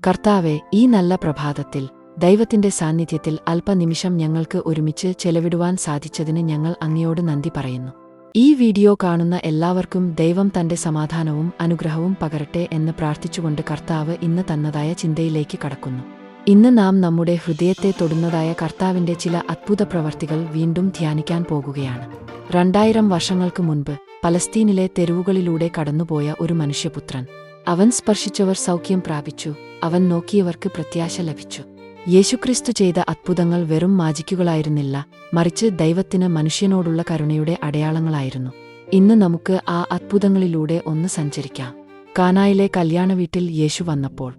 കർത്താവേ, ഈ നല്ല പ്രഭാതത്തിൽ ദൈവത്തിന്റെ സാന്നിധ്യത്തിൽ അല്പനിമിഷം ഞങ്ങൾക്ക് ഒരുമിച്ച് ചെലവിടുവാൻ സാധിച്ചതിന് ഞങ്ങൾ അങ്ങയോട് നന്ദി പറയുന്നു. ഈ വീഡിയോ കാണുന്ന എല്ലാവർക്കും ദൈവം തന്റെ സമാധാനവും അനുഗ്രഹവും പകരട്ടെ എന്ന് പ്രാർത്ഥിച്ചുകൊണ്ട് കർത്താവ് ഇന്ന് തന്നതായ ചിന്തയിലേക്ക് കടക്കുന്നു. ഇന്ന് നാം നമ്മുടെ ഹൃദയത്തെ തൊടുന്നതായ കർത്താവിന്റെ ചില അത്ഭുത പ്രവർത്തികൾ വീണ്ടും ധ്യാനിക്കാൻ പോകുകയാണ്. 2000 വർഷങ്ങൾക്ക് മുൻപ് പലസ്തീനിലെ തെരുവുകളിലൂടെ കടന്നുപോയ ഒരു മനുഷ്യപുത്രൻ. അവൻ സ്പർശിച്ചവർ സൗഖ്യം പ്രാപിച്ചു, അവൻ നോക്കിയവർക്ക് പ്രത്യാശ ലഭിച്ചു. യേശുക്രിസ്തു ചെയ്ത അത്ഭുതങ്ങൾ വെറും മാജിക്കുകളായിരുന്നില്ല, മറിച്ച് ദൈവത്തിന് മനുഷ്യനോടുള്ള കരുണയുടെ അടയാളങ്ങളായിരുന്നു. ഇന്ന് നമുക്ക് ആ അത്ഭുതങ്ങളിലൂടെ ഒന്ന് സഞ്ചരിക്കാം. കാനായിലെ കല്യാണ വീട്ടിൽ യേശു വന്നപ്പോൾ.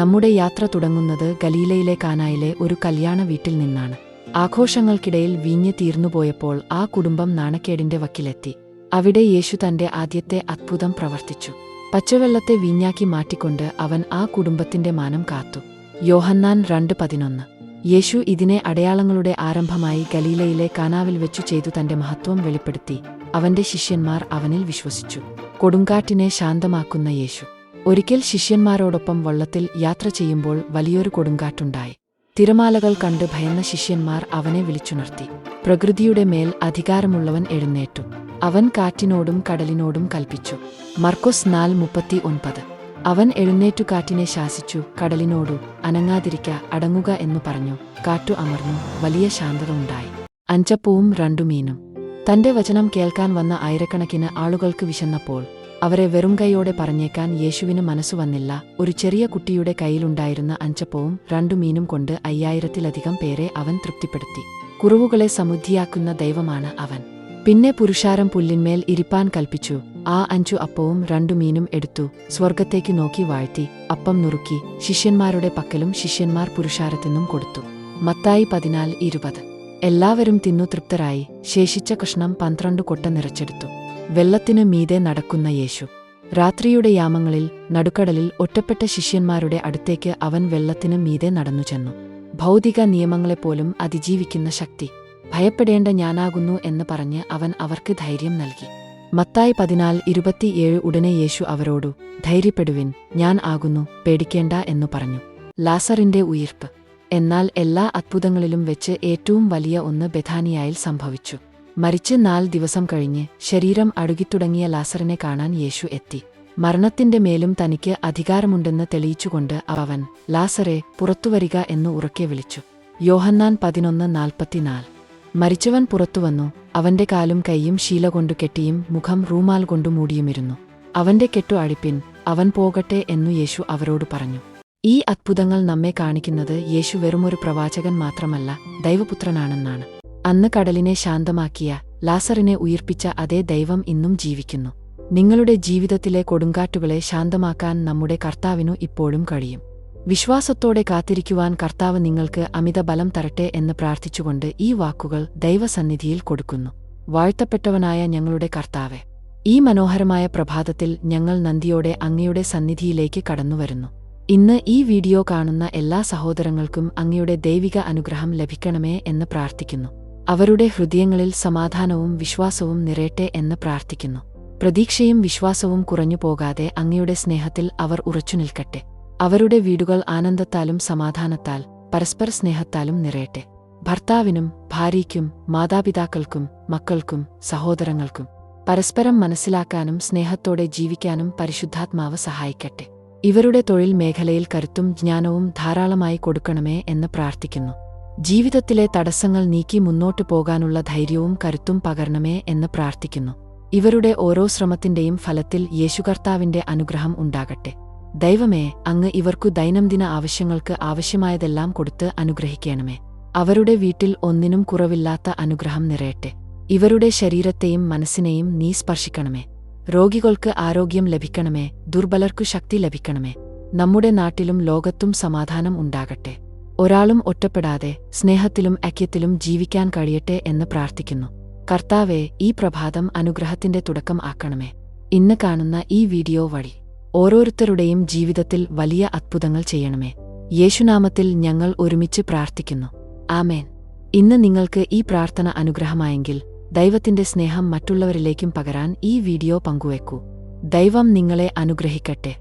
നമ്മുടെ യാത്ര തുടങ്ങുന്നത് ഗലീലയിലെ കാനായിലെ ഒരു കല്യാണ വീട്ടിൽ നിന്നാണ്. ആഘോഷങ്ങൾക്കിടയിൽ വീഞ്ഞ് തീർന്നുപോയപ്പോൾ ആ കുടുംബം നാണക്കേടിന്റെ വക്കിലെത്തി. അവിടെ യേശു തന്റെ ആദ്യത്തെ അത്ഭുതം പ്രവർത്തിച്ചു. പച്ചവെള്ളത്തെ വീഞ്ഞാക്കി മാറ്റിക്കൊണ്ട് അവൻ ആ കുടുംബത്തിന്റെ മാനം കാത്തു. യോഹന്നാൻ 2:11. യേശു ഇതിനെ അടയാളങ്ങളുടെ ആരംഭമായി ഗലീലയിലെ കാനാവിൽ വെച്ചു ചെയ്തു തന്റെ മഹത്വം വെളിപ്പെടുത്തി. അവന്റെ ശിഷ്യന്മാർ അവനിൽ വിശ്വസിച്ചു. കൊടുങ്കാറ്റിനെ ശാന്തമാക്കുന്ന യേശു. ഒരിക്കൽ ശിഷ്യന്മാരോടൊപ്പം വള്ളത്തിൽ യാത്ര ചെയ്യുമ്പോൾ വലിയൊരു കൊടുങ്കാറ്റുണ്ടായി. തിരമാലകൾ കണ്ട് ഭയന്ന ശിഷ്യന്മാർ അവനെ വിളിച്ചുണർത്തി. പ്രകൃതിയുടെ മേൽ അധികാരമുള്ളവൻ എഴുന്നേറ്റു. അവൻ കാറ്റിനോടും കടലിനോടും കൽപ്പിച്ചു. മർക്കോസ് 4:39. അവൻ എഴുന്നേറ്റു കാറ്റിനെ ശാസിച്ചു, കടലിനോടു അനങ്ങാതിരിക്ക, അടങ്ങുക എന്നു പറഞ്ഞു. കാറ്റു അമർന്നു, വലിയ ശാന്തത ഉണ്ടായി. 5 അപ്പവും 2 മീനും. തന്റെ വചനം കേൾക്കാൻ വന്ന ആയിരക്കണക്കിന് ആളുകൾക്ക് വിശന്നപ്പോൾ അവരെ വെറും കൈയോടെ പറഞ്ഞേക്കാൻ യേശുവിന് മനസ്സുവന്നില്ല. ഒരു ചെറിയ കുട്ടിയുടെ കയ്യിലുണ്ടായിരുന്ന 5 അപ്പവും 2 മീനും കൊണ്ട് 5000-ലധികം പേരെ അവൻ തൃപ്തിപ്പെടുത്തി. കുറവുകളെ സമൃദ്ധിയാക്കുന്ന ദൈവമാണ് അവൻ. പിന്നെ പുരുഷാരം പുല്ലിന്മേൽ ഇരിപ്പാൻ കൽപ്പിച്ചു. ആ 5 അപ്പവും 2 മീനും എടുത്തു, സ്വർഗത്തേക്ക് നോക്കി വാഴ്ത്തി, അപ്പം നുറുക്കി ശിഷ്യന്മാരുടെ പക്കലും ശിഷ്യന്മാർ പുരുഷാരത്തിനും കൊടുത്തു. മത്തായി 14:20. എല്ലാവരും തിന്നു തൃപ്തരായി. ശേഷിച്ച കഷ്ണം 12 കൊട്ട നിറച്ചെടുത്തു. വെള്ളത്തിനു മീതെ നടക്കുന്ന യേശു. രാത്രിയുടെ യാമങ്ങളിൽ നടുക്കടലിൽ ഒറ്റപ്പെട്ട ശിഷ്യന്മാരുടെ അടുത്തേക്ക് അവൻ വെള്ളത്തിനു മീതെ നടന്നുചെന്നു. ഭൗതിക നിയമങ്ങളെപ്പോലും അതിജീവിക്കുന്ന ശക്തി. ഭയപ്പെടേണ്ട, ഞാനാകുന്നു എന്ന് പറഞ്ഞ് അവൻ അവർക്ക് ധൈര്യം നൽകി. മത്തായി 14:27. ഉടനെ യേശു അവരോടു, ധൈര്യപ്പെടുവിൻ, ഞാൻ ആകുന്നു, പേടിക്കേണ്ട എന്നു പറഞ്ഞു. ലാസറിന്റെ ഉയിർപ്പ്. എന്നാൽ എല്ലാ അത്ഭുതങ്ങളിലും വെച്ച് ഏറ്റവും വലിയ ഒന്ന് ബെഥാനിയായിൽ സംഭവിച്ചു. മരിച്ച് 4 ദിവസം കഴിഞ്ഞ് ശരീരം അഴുകിത്തുടങ്ങിയ ലാസറിനെ കാണാൻ യേശു എത്തി. മരണത്തിന്റെ മേലും തനിക്ക് അധികാരമുണ്ടെന്ന് തെളിയിച്ചുകൊണ്ട് അവൻ, ലാസറെ, പുറത്തുവരിക എന്നു ഉറക്കെ വിളിച്ചു. യോഹന്നാൻ 11:44. മരിച്ചവൻ പുറത്തുവന്നു. അവന്റെ കാലും കൈയും ശീല കൊണ്ടു കെട്ടിയും മുഖം റൂമാൽ കൊണ്ടു മൂടിയുമിരുന്നു. അവന്റെ കെട്ടു അഴിപ്പിൻ, അവൻ പോകട്ടെ എന്നു യേശു അവരോട് പറഞ്ഞു. ഈ അത്ഭുതങ്ങൾ നമ്മെ കാണിക്കുന്നത് യേശു വെറുമൊരു പ്രവാചകൻ മാത്രമല്ല, ദൈവപുത്രനാണെന്നാണ്. അന്ന് കടലിനെ ശാന്തമാക്കിയ, ലാസറിനെ ഉയിർപ്പിച്ച അതേ ദൈവം ഇന്നും ജീവിക്കുന്നു. നിങ്ങളുടെ ജീവിതത്തിലെ കൊടുങ്കാറ്റുകളെ ശാന്തമാക്കാൻ നമ്മുടെ കർത്താവിനു ഇപ്പോഴും കഴിയും. വിശ്വാസത്തോടെ കാത്തിരിക്കുവാൻ കർത്താവ് നിങ്ങൾക്ക് അമിത ബലം തരട്ടെ എന്ന് പ്രാർത്ഥിച്ചുകൊണ്ട് ഈ വാക്കുകൾ ദൈവസന്നിധിയിൽ കൊടുക്കുന്നു. വാഴ്ത്തപ്പെട്ടവനായ ഞങ്ങളുടെ കർത്താവേ, ഈ മനോഹരമായ പ്രഭാതത്തിൽ ഞങ്ങൾ നന്ദിയോടെ അങ്ങയുടെ സന്നിധിയിലേക്ക് കടന്നുവരുന്നു. ഇന്ന് ഈ വീഡിയോ കാണുന്ന എല്ലാ സഹോദരങ്ങൾക്കും അങ്ങയുടെ ദൈവിക അനുഗ്രഹം ലഭിക്കണമേ എന്ന് പ്രാർത്ഥിക്കുന്നു. അവരുടെ ഹൃദയങ്ങളിൽ സമാധാനവും വിശ്വാസവും നിറയട്ടെ എന്ന് പ്രാർത്ഥിക്കുന്നു. പ്രതീക്ഷയും വിശ്വാസവും കുറഞ്ഞു പോകാതെ അങ്ങയുടെ സ്നേഹത്തിൽ അവർ ഉറച്ചു നിൽക്കട്ടെ. അവരുടെ വീടുകൾ ആനന്ദത്താലും സമാധാനത്താൽ പരസ്പര സ്നേഹത്താലും നിറയട്ടെ. ഭർത്താവിനും ഭാര്യയ്ക്കും മാതാപിതാക്കൾക്കും മക്കൾക്കും സഹോദരങ്ങൾക്കും പരസ്പരം മനസ്സിലാക്കാനും സ്നേഹത്തോടെ ജീവിക്കാനും പരിശുദ്ധാത്മാവ് സഹായിക്കട്ടെ. ഇവരുടെ തൊഴിൽ മേഖലയിൽ കരുത്തും ജ്ഞാനവും ധാരാളമായി കൊടുക്കണമേ എന്ന് പ്രാർത്ഥിക്കുന്നു. ജീവിതത്തിലെ തടസ്സങ്ങൾ നീക്കി മുന്നോട്ടു പോകാനുള്ള ധൈര്യവും കരുത്തും പകരണമേ എന്ന് പ്രാർത്ഥിക്കുന്നു. ഇവരുടെ ഓരോ ശ്രമത്തിന്റെയും ഫലത്തിൽ യേശുകർത്താവിന്റെ അനുഗ്രഹം ഉണ്ടാകട്ടെ. ദൈവമേ, അങ്ങ് ഇവർക്കു ദൈനംദിന ആവശ്യങ്ങൾക്ക് ആവശ്യമായതെല്ലാം കൊടുത്ത് അനുഗ്രഹിക്കണമേ. അവരുടെ വീട്ടിൽ ഒന്നിനും കുറവില്ലാത്ത അനുഗ്രഹം നിറയട്ടെ. ഇവരുടെ ശരീരത്തെയും മനസ്സിനെയും നീ സ്പർശിക്കണമേ. രോഗികൾക്ക് ആരോഗ്യം ലഭിക്കണമേ, ദുർബലർക്കു ശക്തി ലഭിക്കണമേ. നമ്മുടെ നാട്ടിലും ലോകത്തും സമാധാനം ഉണ്ടാകട്ടെ. ഒരാളും ഒറ്റപ്പെടാതെ സ്നേഹത്തിലും ഐക്യത്തിലും ജീവിക്കാൻ കഴിയട്ടെ എന്ന് പ്രാർത്ഥിക്കുന്നു. കർത്താവേ, ഈ പ്രഭാതം അനുഗ്രഹത്തിന്റെ തുടക്കം ആക്കണമേ. ഇന്ന് കാണുന്ന ഈ വീഡിയോ വഴി ഓരോരുത്തരുടെയും ജീവിതത്തിൽ വലിയ അത്ഭുതങ്ങൾ ചെയ്യണമേ. യേശുനാമത്തിൽ ഞങ്ങൾ ഒരുമിച്ച് പ്രാർത്ഥിക്കുന്നു. ആമേൻ. ഇന്ന് നിങ്ങൾക്ക് ഈ പ്രാർത്ഥന അനുഗ്രഹമായെങ്കിൽ ദൈവത്തിന്റെ സ്നേഹം മറ്റുള്ളവരിലേക്കും പകരാൻ ഈ വീഡിയോ പങ്കുവെക്കൂ. ദൈവം നിങ്ങളെ അനുഗ്രഹിക്കട്ടെ.